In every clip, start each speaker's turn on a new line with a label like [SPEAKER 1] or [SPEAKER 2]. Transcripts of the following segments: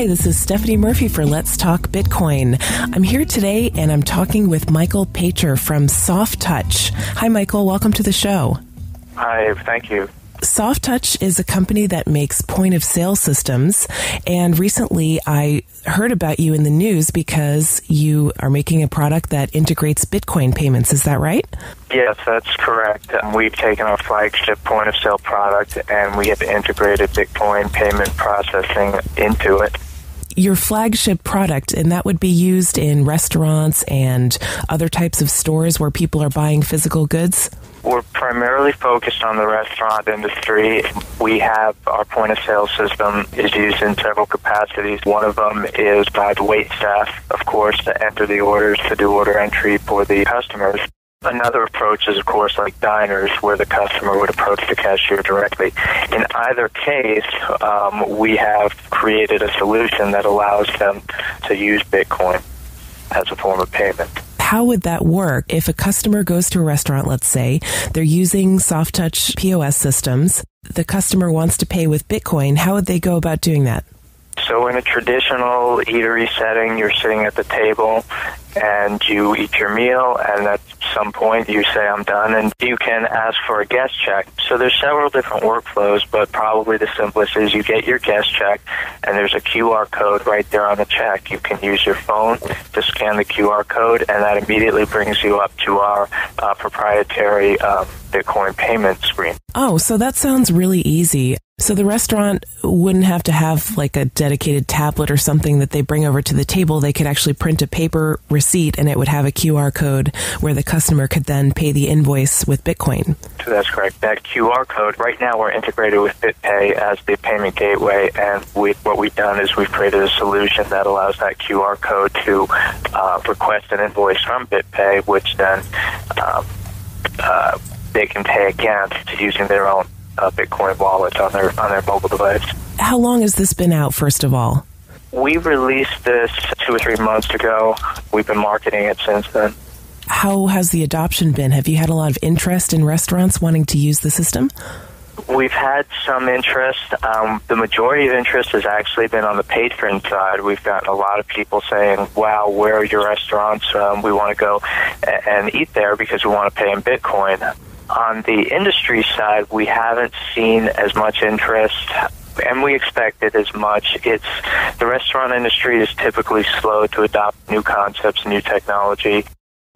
[SPEAKER 1] Hi, this is Stephanie Murphy for Let's Talk Bitcoin. I'm here today and I'm talking with Michael Pacher from SoftTouch. Hi, Michael. Welcome to the show.
[SPEAKER 2] Hi, thank you.
[SPEAKER 1] SoftTouch is a company that makes point-of-sale systems, and recently I heard about you in the news because you are making a product that integrates Bitcoin payments. Is that right?
[SPEAKER 2] Yes, that's correct. We've taken our flagship point-of-sale product and we have integrated Bitcoin payment processing into it.
[SPEAKER 1] Your flagship product, and that would be used in restaurants and other types of stores where people are buying physical goods?
[SPEAKER 2] We're primarily focused on the restaurant industry. We have our point-of-sale system is used in several capacities. One of them is by the wait staff, of course, to enter the orders, to do order entry for the customers. Another approach is, of course, like diners, where the customer would approach the cashier directly. In either case, we have created a solution that allows them to use Bitcoin as a form of payment.
[SPEAKER 1] How would that work? If a customer goes to a restaurant, let's say, they're using SoftTouch POS Systems, the customer wants to pay with Bitcoin, how would they go about doing that?
[SPEAKER 2] So in a traditional eatery setting, you're sitting at the table and you eat your meal, and at some point you say, I'm done, and you can ask for a guest check. So there's several different workflows, but probably the simplest is you get your guest check, and there's a QR code right there on the check. You can use your phone to scan the QR code, and that immediately brings you up to our proprietary Bitcoin payment screen.
[SPEAKER 1] Oh, so that sounds really easy. So the restaurant wouldn't have to have like a dedicated tablet or something that they bring over to the table. They could actually print a paper receipt and it would have a QR code where the customer could then pay the invoice with Bitcoin.
[SPEAKER 2] So that's correct. That QR code, right now we're integrated with BitPay as the payment gateway, and what we've done is we've created a solution that allows that QR code to request an invoice from BitPay, which then they can pay against using their own Bitcoin wallet on their mobile device.
[SPEAKER 1] How long has this been out, first of all?
[SPEAKER 2] We released this 2 or 3 months ago. We've been marketing it since then.
[SPEAKER 1] How has the adoption been? Have you had a lot of interest in restaurants wanting to use the system?
[SPEAKER 2] We've had some interest. The majority of interest has actually been on the patron side. We've gotten a lot of people saying, wow, where are your restaurants? We want to go and eat there because we want to pay in Bitcoin. On the industry side, we haven't seen as much interest, and we expected as much. The restaurant industry is typically slow to adopt new concepts, new technology.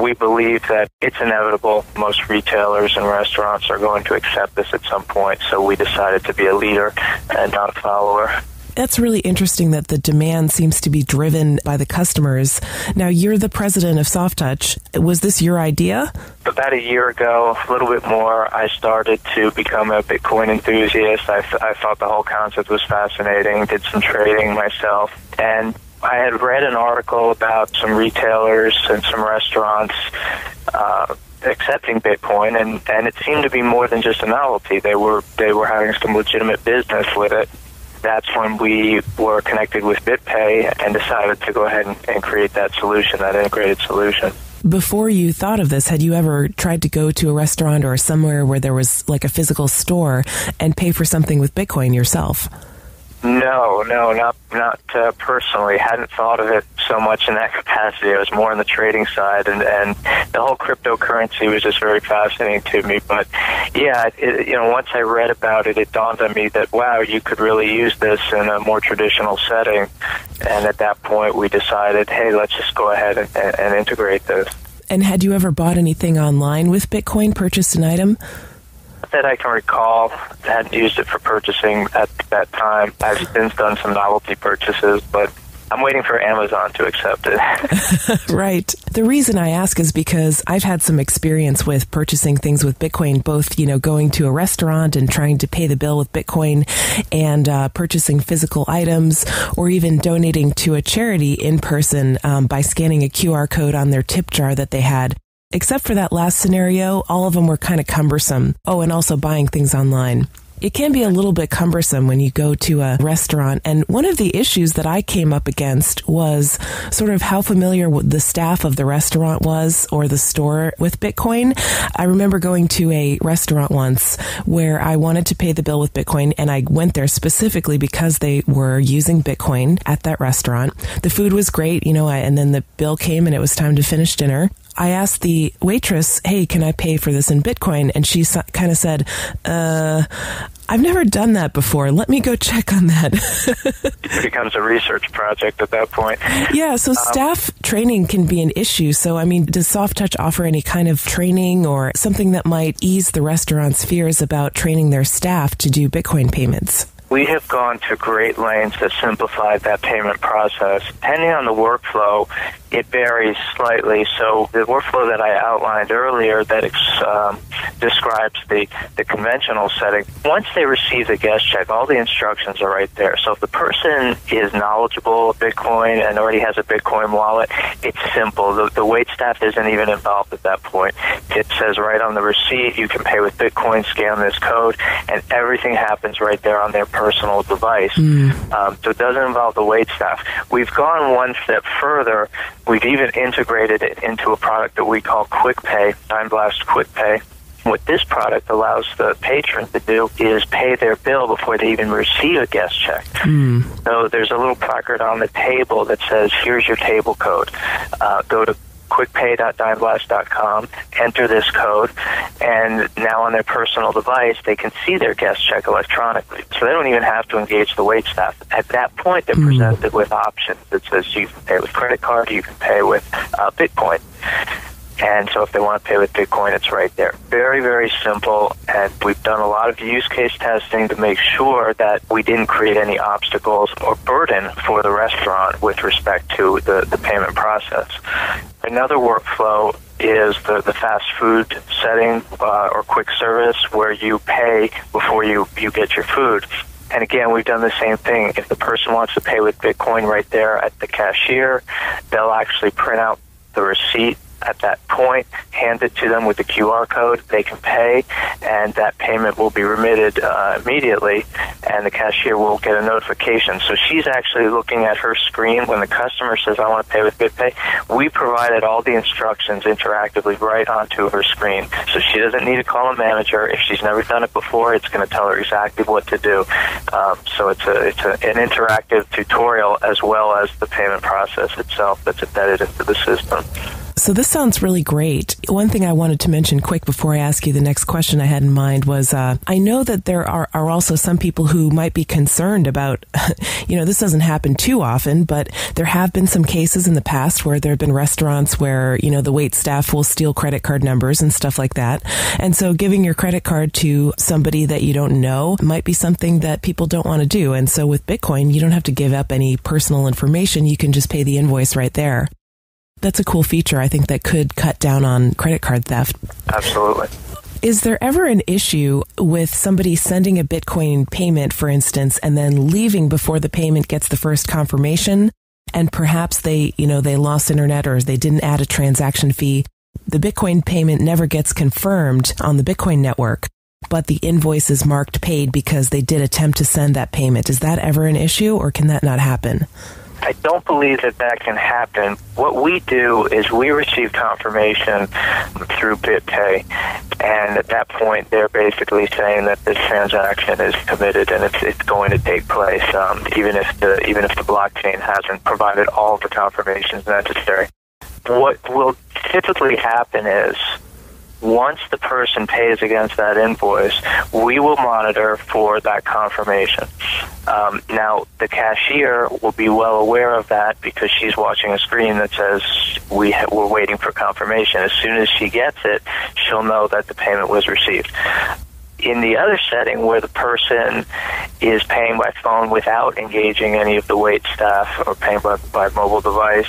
[SPEAKER 2] We believe that it's inevitable. Most retailers and restaurants are going to accept this at some point, so we decided to be a leader and not a follower.
[SPEAKER 1] That's really interesting that the demand seems to be driven by the customers. Now, you're the president of SoftTouch. Was this your idea?
[SPEAKER 2] About a year ago, a little bit more, I started to become a Bitcoin enthusiast. I thought the whole concept was fascinating, did some trading myself, and I had read an article about some retailers and some restaurants accepting Bitcoin, and it seemed to be more than just a novelty. They were having some legitimate business with it. That's when we were connected with BitPay and decided to go ahead and create that solution, that integrated solution.
[SPEAKER 1] Before you thought of this, had you ever tried to go to a restaurant or somewhere where there was like a physical store and pay for something with Bitcoin yourself?
[SPEAKER 2] No, not personally. Hadn't thought of it so much in that capacity. I was more on the trading side, and the whole cryptocurrency was just very fascinating to me. But yeah, once I read about it, it dawned on me that, wow, you could really use this in a more traditional setting. And at that point, we decided, hey, let's just go ahead and integrate this.
[SPEAKER 1] And had you ever bought anything online with Bitcoin, purchased an item?
[SPEAKER 2] That I can recall. I hadn't used it for purchasing at that time. I've since done some novelty purchases, but I'm waiting for Amazon to accept it.
[SPEAKER 1] Right. The reason I ask is because I've had some experience with purchasing things with Bitcoin, both, going to a restaurant and trying to pay the bill with Bitcoin and purchasing physical items or even donating to a charity in person by scanning a QR code on their tip jar that they had. Except for that last scenario, all of them were kind of cumbersome. Oh, and also buying things online. It can be a little bit cumbersome when you go to a restaurant. And one of the issues that I came up against was sort of how familiar the staff of the restaurant was or the store with Bitcoin. I remember going to a restaurant once where I wanted to pay the bill with Bitcoin, and I went there specifically because they were using Bitcoin at that restaurant. The food was great, and then the bill came and it was time to finish dinner. I asked the waitress, hey, can I pay for this in Bitcoin? And she kind of said, I've never done that before. Let me go check on that.
[SPEAKER 2] It becomes a research project at that point.
[SPEAKER 1] Yeah, so staff training can be an issue. So, does Soft Touch offer any kind of training or something that might ease the restaurant's fears about training their staff to do Bitcoin payments?
[SPEAKER 2] We have gone to great lengths to simplify that payment process. Depending on the workflow, it varies slightly. So the workflow that I outlined earlier that describes the conventional setting, once they receive the guest check, all the instructions are right there. So if the person is knowledgeable of Bitcoin and already has a Bitcoin wallet, it's simple. The wait staff isn't even involved at that point. It says right on the receipt, you can pay with Bitcoin, scan this code, and everything happens right there on their personal device. So it doesn't involve the wait staff. We've gone one step further. We've even integrated it into a product that we call QuickPay, Time Blast QuickPay. What this product allows the patron to do is pay their bill before they even receive a guest check. So there's a little placard on the table that says, here's your table code. Go to quickpay.dimeblast.com, enter this code, and now on their personal device, they can see their guest check electronically. So they don't even have to engage the wait staff. At that point, they're presented with options that says you can pay with credit card, you can pay with Bitcoin. And so if they want to pay with Bitcoin, it's right there. Very, very simple, and we've done a lot of use case testing to make sure that we didn't create any obstacles or burden for the restaurant with respect to the payment process. Another workflow is the fast food setting or quick service where you pay before you get your food. And again, we've done the same thing. If the person wants to pay with Bitcoin right there at the cashier, they'll actually print out the receipt at that point, hand it to them with the QR code, they can pay, and that payment will be remitted immediately, and the cashier will get a notification. So she's actually looking at her screen when the customer says, I want to pay with BitPay. We provided all the instructions interactively right onto her screen. So she doesn't need to call a manager. If she's never done it before, it's going to tell her exactly what to do. So it's an interactive tutorial as well as the payment process itself that's embedded into the system.
[SPEAKER 1] So this sounds really great. One thing I wanted to mention quick before I ask you the next question I had in mind was, I know that there are also some people who might be concerned about, this doesn't happen too often, but there have been some cases in the past where there have been restaurants where, the wait staff will steal credit card numbers and stuff like that. And so giving your credit card to somebody that you don't know might be something that people don't want to do. And so with Bitcoin, you don't have to give up any personal information. You can just pay the invoice right there. That's a cool feature, I think, that could cut down on credit card theft.
[SPEAKER 2] Absolutely.
[SPEAKER 1] Is there ever an issue with somebody sending a Bitcoin payment, for instance, and then leaving before the payment gets the first confirmation, and perhaps they lost internet or they didn't add a transaction fee? The Bitcoin payment never gets confirmed on the Bitcoin network, but the invoice is marked paid because they did attempt to send that payment. Is that ever an issue, or can that not happen?
[SPEAKER 2] I don't believe that can happen. What we do is we receive confirmation through BitPay, and at that point, they're basically saying that this transaction is committed and it's going to take place, even if the blockchain hasn't provided all the confirmations necessary. What will typically happen is, once the person pays against that invoice, we will monitor for that confirmation. Now, the cashier will be well aware of that because she's watching a screen that says we're waiting for confirmation. As soon as she gets it, she'll know that the payment was received. In the other setting where the person is paying by phone without engaging any of the wait staff or paying by mobile device,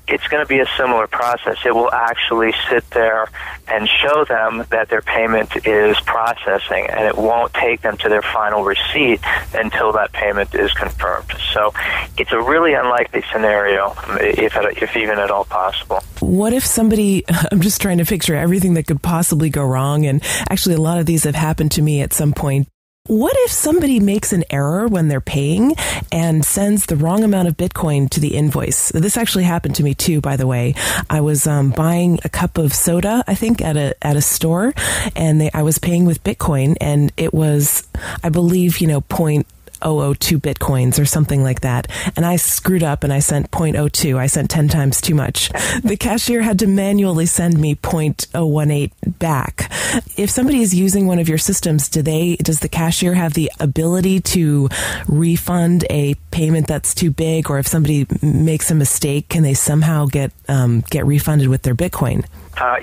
[SPEAKER 2] it's going to be a similar process. It will actually sit there and show them that their payment is processing, and it won't take them to their final receipt until that payment is confirmed. So it's a really unlikely scenario, if even at all possible.
[SPEAKER 1] What if somebody, I'm just trying to picture everything that could possibly go wrong, and actually a lot of these have happened to me at some point. What if somebody makes an error when they're paying and sends the wrong amount of Bitcoin to the invoice? This actually happened to me too, by the way. I was buying a cup of soda, I think, at a store, and I was paying with Bitcoin, and it was, I believe, 0.002 Bitcoins or something like that. And I screwed up and I sent 0.02. I sent 10 times too much. The cashier had to manually send me 0.018 back. If somebody is using one of your systems, does the cashier have the ability to refund a payment that's too big? Or if somebody makes a mistake, can they somehow get refunded with their Bitcoin?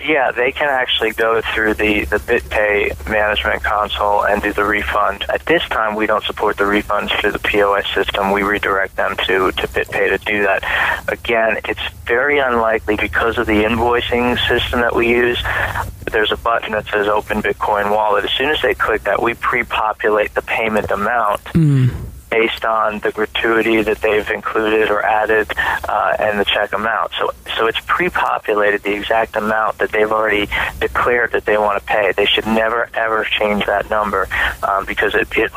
[SPEAKER 2] Yeah, they can actually go through the BitPay management console and do the refund. At this time, we don't support the refunds through the POS system. We redirect them to BitPay to do that. Again, it's very unlikely because of the invoicing system that we use. There's a button that says Open Bitcoin Wallet. As soon as they click that, we pre-populate the payment amount based on the gratuity that they've included or added and the check amount. So it's pre-populated the exact amount that they've already declared that they want to pay. They should never, ever change that number because it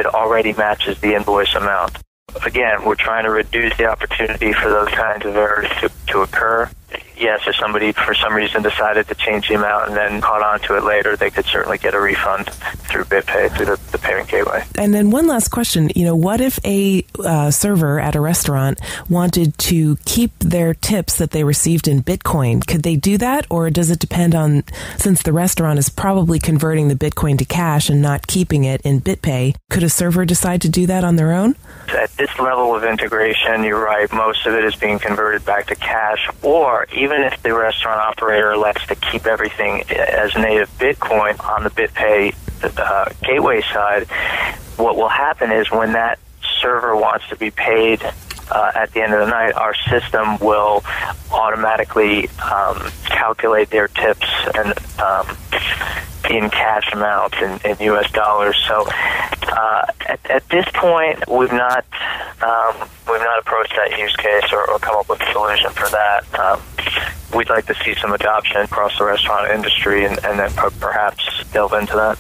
[SPEAKER 2] already matches the invoice amount. Again, we're trying to reduce the opportunity for those kinds of errors to occur. Yes, if somebody for some reason decided to change the amount and then caught on to it later, they could certainly get a refund through BitPay, through the payment gateway.
[SPEAKER 1] And then one last question, what if a server at a restaurant wanted to keep their tips that they received in Bitcoin? Could they do that, or does it depend on, since the restaurant is probably converting the Bitcoin to cash and not keeping it in BitPay, could a server decide to do that on their own?
[SPEAKER 2] At this level of integration, you're right, most of it is being converted back to cash, or even if the restaurant operator elects to keep everything as native Bitcoin on the BitPay gateway side, what will happen is when that server wants to be paid at the end of the night, our system will automatically calculate their tips and in cash amounts in U.S. dollars. So at this point, we've not approached that use case or come up with a solution for that. We'd like to see some adoption across the restaurant industry and then perhaps delve into that.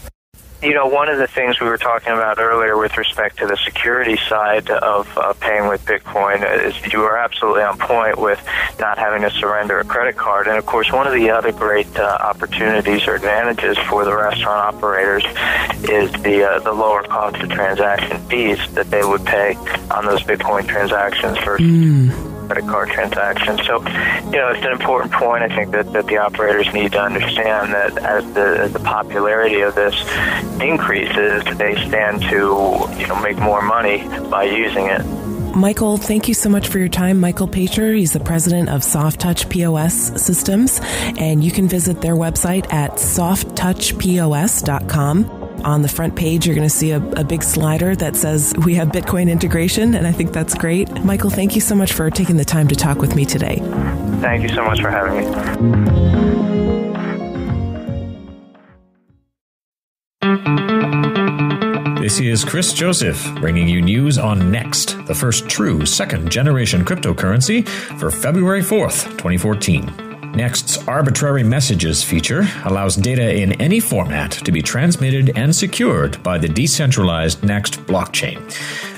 [SPEAKER 2] One of the things we were talking about earlier with respect to the security side of paying with Bitcoin is you are absolutely on point with not having to surrender a credit card. And, of course, one of the other great opportunities or advantages for the restaurant operators is the lower cost of transaction fees that they would pay on those Bitcoin transactions versus credit card transactions. So, it's an important point. I think that the operators need to understand that as the popularity of this increases, they stand to make more money by using it.
[SPEAKER 1] Michael, thank you so much for your time. Michael Pacher, he's the president of Soft Touch POS Systems, and you can visit their website at softtouchpos.com. On the front page, you're going to see a big slider that says we have Bitcoin integration, and I think that's great. Michael, thank you so much for taking the time to talk with me today.
[SPEAKER 2] Thank you so much for having me.
[SPEAKER 3] This is Chris Joseph bringing you news on Next, the first true second-generation cryptocurrency for February 4th, 2014. Next's Arbitrary Messages feature allows data in any format to be transmitted and secured by the decentralized Next blockchain.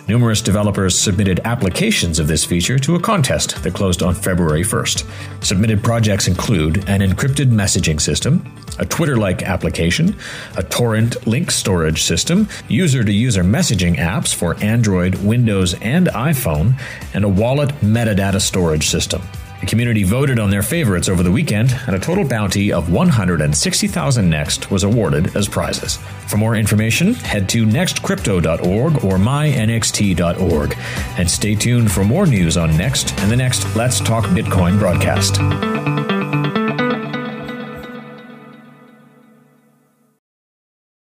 [SPEAKER 3] Numerous developers submitted applications of this feature to a contest that closed on February 1st. Submitted projects include an encrypted messaging system, a Twitter-like application, a torrent link storage system, user-to-user messaging apps for Android, Windows, and iPhone, and a wallet metadata storage system. The community voted on their favorites over the weekend, and a total bounty of 160,000 Next was awarded as prizes. For more information, head to nextcrypto.org or mynxt.org. And stay tuned for more news on Next and the next Let's Talk Bitcoin broadcast.